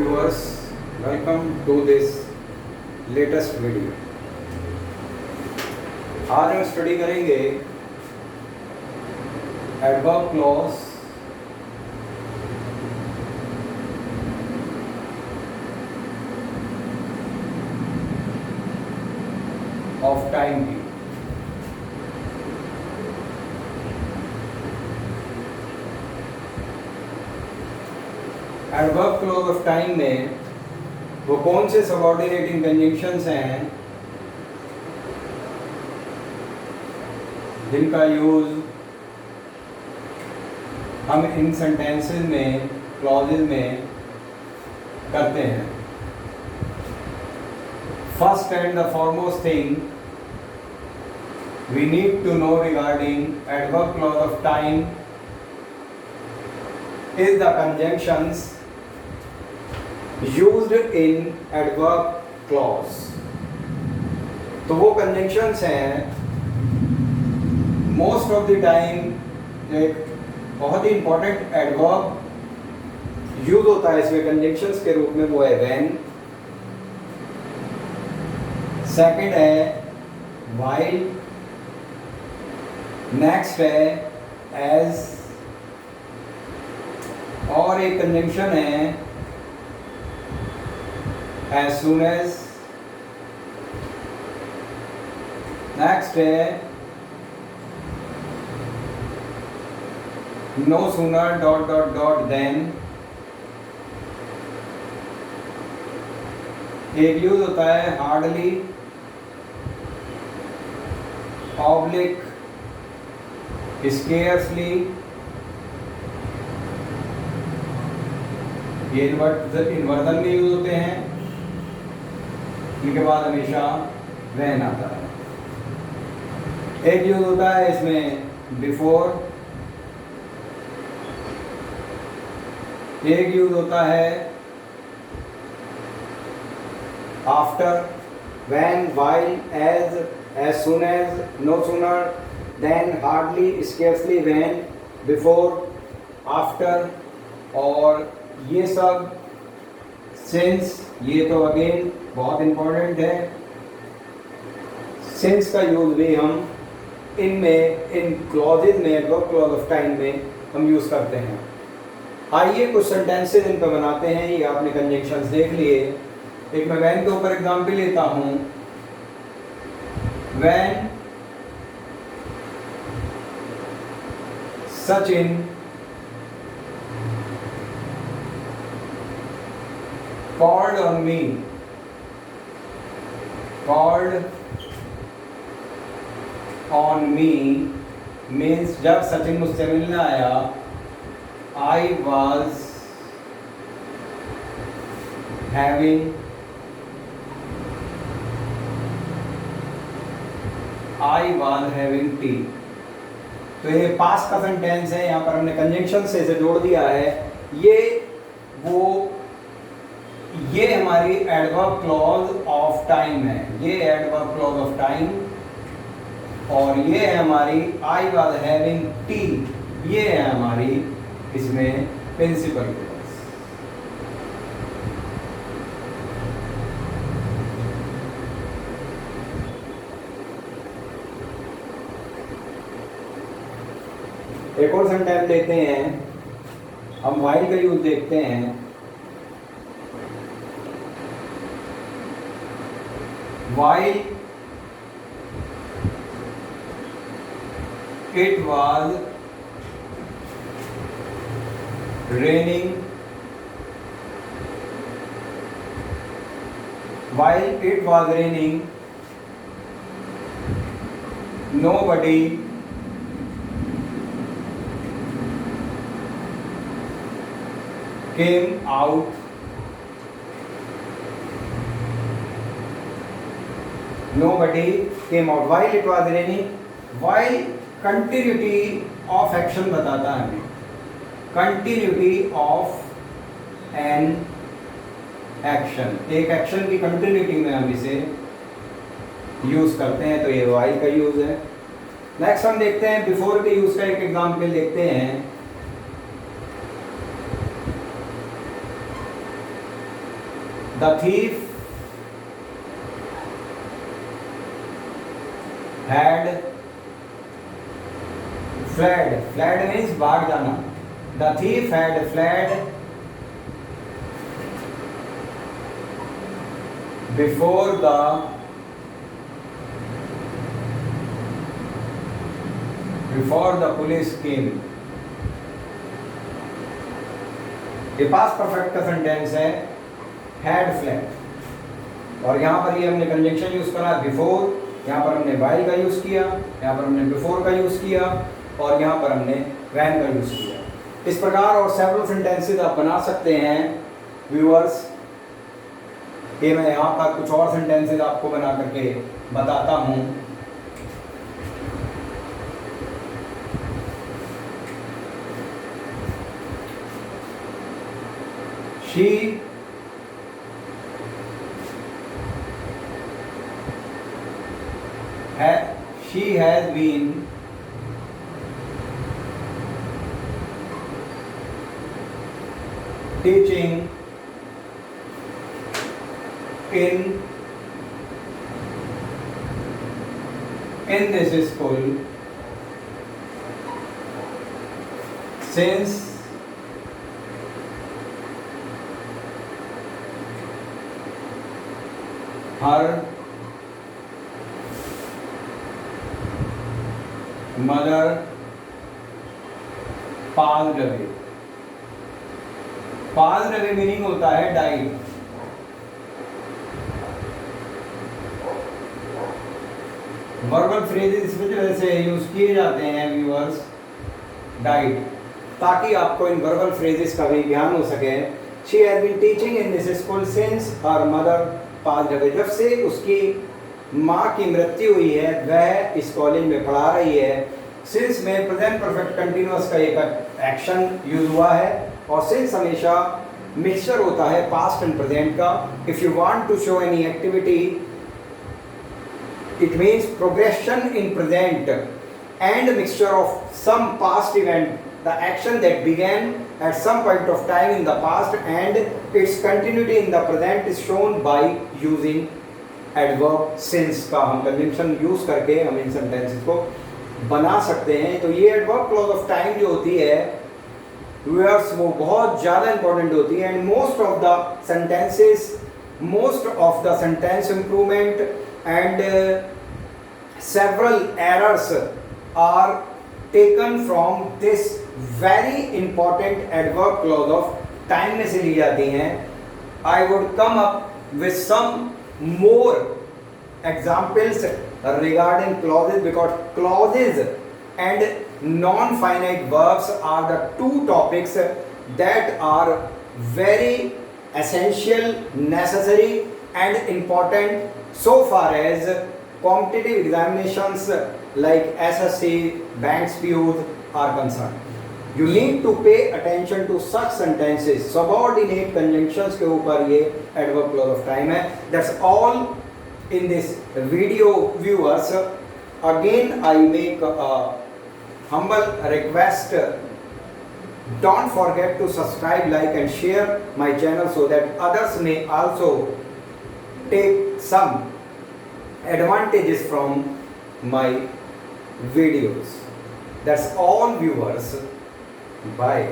viewers, welcome to this latest video। आज हम study करेंगे एडवर्ब क्लॉज ऑफ टाइम की। एडवर्ब क्लॉज ऑफ टाइम में वो कौन से सबऑर्डिनेटिंग कंजंक्शंस हैं जिनका यूज हम इन सेंटेंसेस में, क्लॉजेज में करते हैं। First and the foremost thing we need to know regarding adverb clause of time is the conjunctions used in adverb clause। तो वो conjunctions हैं most of the time एक बहुत ही important adverb यूज होता है इसमें conjunctions के रूप में, वो है when, second है while, नेक्स्ट है एज, और एक कंजंक्शन है एज सून एज। नेक्स्ट है no sooner dot dot dot then. एक यूज होता है हार्डली, ऑब्लिक, स्केर्सली। ये इन्वर्जन में यूज होते हैं, इनके बाद हमेशा वैन आता है। एक यूज होता है इसमें बिफोर, एक यूज होता है after, when, while, as soon as, no sooner, then, hardly, scarcely, when, before, after। और ये सब since, ये तो अगेन बहुत इम्पोर्टेंट है। since का यूज भी हम इनमें, इन क्लॉजेज में, एडवर्ब क्लॉज ऑफ टाइम में हम यूज करते हैं। आइए कुछ सेंटेंसेस इन पर बनाते हैं। ये आपने कंजंक्शंस देख लिए। एक मैं when के ऊपर एग्जाम्पल लेता हूँ। when Sachin called on me, means जब सचिन मुझसे मिलने आया, I was having tea। तो ये पास्ट का सेंटेंस है, यहाँ पर हमने कंजंक्शन से इसे जोड़ दिया है। ये हमारी एडवर्ब क्लॉज ऑफ टाइम है। ये एडवर्ब क्लॉज ऑफ टाइम, और ये है हमारी आई वाज हैविंग टी, ये है हमारी इसमें प्रिंसिपल क्लॉज। एक और सेंटेंस देखते हैं, हम व्हाइल का यूज देखते हैं। While it was raining, while it was raining nobody came out, nobody came out while it was raining। while continuity of action बताता है हमें, कंटिन्यूटी ऑफ एन एक्शन, एक एक्शन की कंटिन्यूटी में हम इसे यूज करते हैं। तो ये while का यूज है। नेक्स्ट हम देखते हैं बिफोर के यूज का एक एग्जाम्पल देखते हैं। The thief had fled. Fled means भाग जाना. The thief had fled before the police came. ये पास्ट परफेक्ट का सेंटेंस है had fled, और यहाँ पर ये हमने कंजंक्शन यूज करा बिफोर, यहाँ पर हमने while का यूज किया, यहाँ पर हमने बिफोर का यूज किया, और यहाँ पर हमने when का यूज किया. इस प्रकार और सेवरल सेंटेंसेस आप बना सकते हैं व्यूअर्स. ये मैं यहाँ पर कुछ और सेंटेंसेस आपको बना करके बताता हूँ. She has been teaching in this school since her mother passed away. Passed away meaning होता है died. वर्बल फ्रेजेस इस वजह से यूज किए जाते हैं व्यूअर्स, डाइड, ताकि आपको इन वर्बल फ्रेजेस का भी ज्ञान हो सके. She has been teaching in this school since her mother passed away. जब से उसकी माँ की मृत्यु हुई है वह इस कॉलेज में पढ़ा रही है. सिंस में प्रेजेंट परफेक्ट कंटिन्यूअस का एक एक्शन यूज हुआ है, और सिंस हमेशा मिक्सचर होता है पास्ट एंड प्रेजेंट का. If you want to show any activity it means progression in present and mixture of some past event, the action that began at some point of time in the past and its continuity in the present is shown by using adverb since का हम conjunction use करके हम इन sentences को बना सकते हैं. तो ये adverb clause of time जो होती है viewers वो बहुत ज़्यादा important होती है. and most of the sentence improvement and several errors are taken from this very important adverb clause of time में से ली जाती हैं. I would come up with some more examples regarding clauses, because clauses and non-finite verbs are the two topics that are very essential, necessary and important so far as competitive examinations like SSC, banks, PUs are concerned. You need to pay attention to such sentences. Subordinate conjunctions के ऊपर ये adverb clause of time है. That's all in this video, viewers. Again, I make a humble request. Don't forget to subscribe, like and share my channel so that others may also take some advantages from my videos. That's all, viewers. Bye.